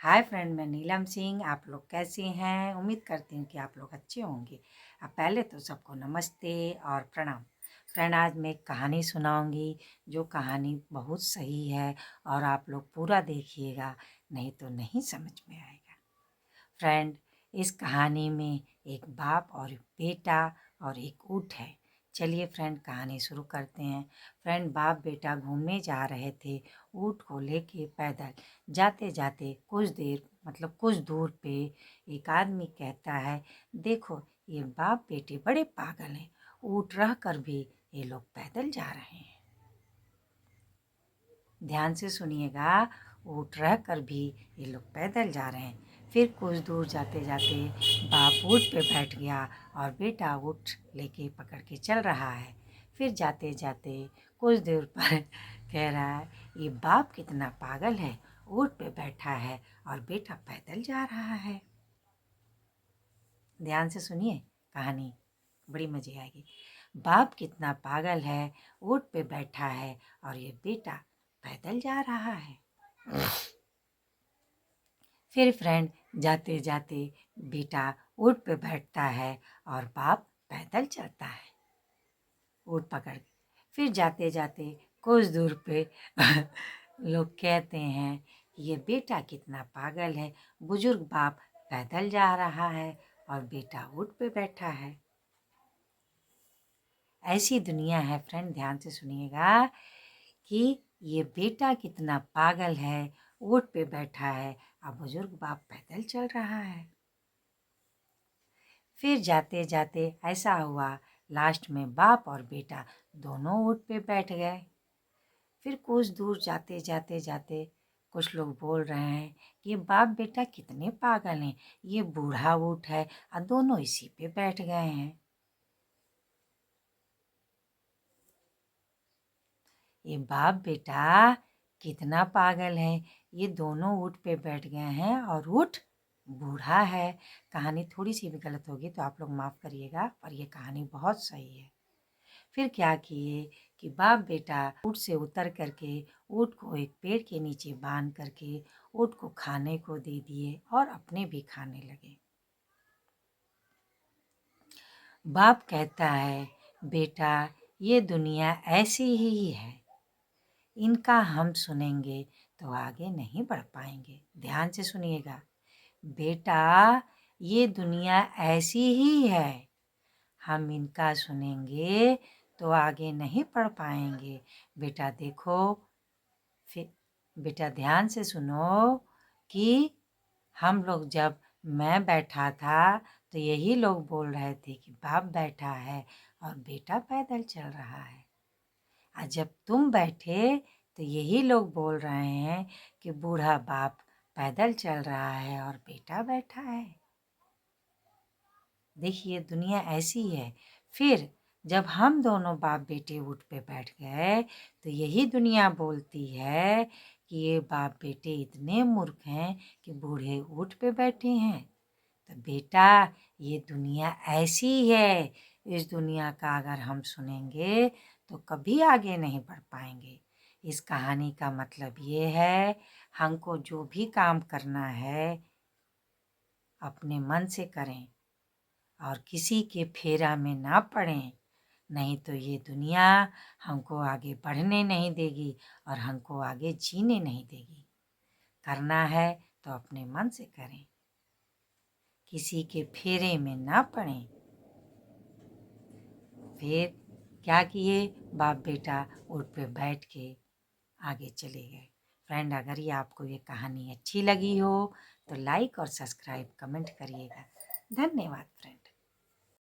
Hi friend, मैं नीलम सिंह। आप लोग कैसे हैं? उम्मीद करती हूँ कि आप लोग अच्छे होंगे। अब पहले तो सबको नमस्ते और प्रणाम। फ्रेंड, आज मैं एक कहानी सुनाऊंगी जो कहानी बहुत सही है और आप लोग पूरा देखिएगा, नहीं तो नहीं समझ में आएगा। फ्रेंड, इस कहानी में एक बाप और एक बेटा और एक ऊँट है। चलिए फ्रेंड, कहानी शुरू करते हैं। फ्रेंड, बाप बेटा घूमने जा रहे थे ऊँट को लेके पैदल। जाते जाते कुछ दूर पे एक आदमी कहता है, देखो ये बाप बेटे बड़े पागल हैं, ऊँट रह कर भी ये लोग पैदल जा रहे हैं। ध्यान से सुनिएगा, ऊँट रह कर भी ये लोग पैदल जा रहे हैं। फिर कुछ दूर जाते जाते बाप ऊँट पे बैठ गया और बेटा ऊँट लेके पकड़ के चल रहा है। फिर जाते जाते कुछ दूर पर कह रहा है, ये बाप कितना पागल है, ऊँट पे बैठा है और बेटा पैदल जा रहा है। ध्यान से सुनिए, कहानी बड़ी मज़े आएगी। बाप कितना पागल है, ऊँट पे बैठा है और ये बेटा पैदल जा रहा है। फिर फ्रेंड, जाते जाते बेटा ऊँट पे बैठता है और बाप पैदल चलता है ऊँट पकड़ के। फिर जाते जाते कुछ दूर पे लोग कहते हैं कि ये बेटा कितना पागल है, बुजुर्ग बाप पैदल जा रहा है और बेटा ऊँट पे बैठा है। ऐसी दुनिया है फ्रेंड, ध्यान से सुनिएगा कि ये बेटा कितना पागल है, ऊँट पे बैठा है और बुजुर्ग बाप पैदल चल रहा है। फिर जाते जाते ऐसा हुआ, लास्ट में बाप और बेटा दोनों ऊँट पे बैठ गए। फिर कुछ दूर जाते जाते जाते कुछ लोग बोल रहे हैं कि ये बाप बेटा कितने पागल हैं, ये बूढ़ा ऊँट है और दोनों इसी पे बैठ गए हैं। ये बाप बेटा कितना पागल है, ये दोनों ऊँट पे बैठ गए हैं और ऊँट बूढ़ा है। कहानी थोड़ी सी भी गलत होगी तो आप लोग माफ़ करिएगा, पर ये कहानी बहुत सही है। फिर क्या किए कि बाप बेटा ऊँट से उतर करके ऊँट को एक पेड़ के नीचे बांध करके ऊँट को खाने को दे दिए और अपने भी खाने लगे। बाप कहता है, बेटा ये दुनिया ऐसी ही है, इनका हम सुनेंगे तो आगे नहीं बढ़ पाएंगे। ध्यान से सुनिएगा, बेटा ये दुनिया ऐसी ही है, हम इनका सुनेंगे तो आगे नहीं बढ़ पाएंगे। बेटा देखो, फिर बेटा ध्यान से सुनो कि हम लोग जब मैं बैठा था तो यही लोग बोल रहे थे कि बाप बैठा है और बेटा पैदल चल रहा है, और जब तुम बैठे तो यही लोग बोल रहे हैं कि बूढ़ा बाप पैदल चल रहा है और बेटा बैठा है। देखिए दुनिया ऐसी है। फिर जब हम दोनों बाप बेटे ऊँट पे बैठ गए तो यही दुनिया बोलती है कि ये बाप बेटे इतने मूर्ख हैं कि बूढ़े ऊँट पे बैठे हैं। तो बेटा ये दुनिया ऐसी है, इस दुनिया का अगर हम सुनेंगे तो कभी आगे नहीं बढ़ पाएंगे। इस कहानी का मतलब ये है, हमको जो भी काम करना है अपने मन से करें और किसी के फेरा में ना पड़ें, नहीं तो ये दुनिया हमको आगे बढ़ने नहीं देगी और हमको आगे जीने नहीं देगी। करना है तो अपने मन से करें, किसी के फेरे में ना पड़ें। फिर क्या किए, बाप बेटा ऊँट पे बैठ के आगे चले गए। फ्रेंड, अगर ये आपको ये कहानी अच्छी लगी हो तो लाइक और सब्सक्राइब कमेंट करिएगा। धन्यवाद फ्रेंड।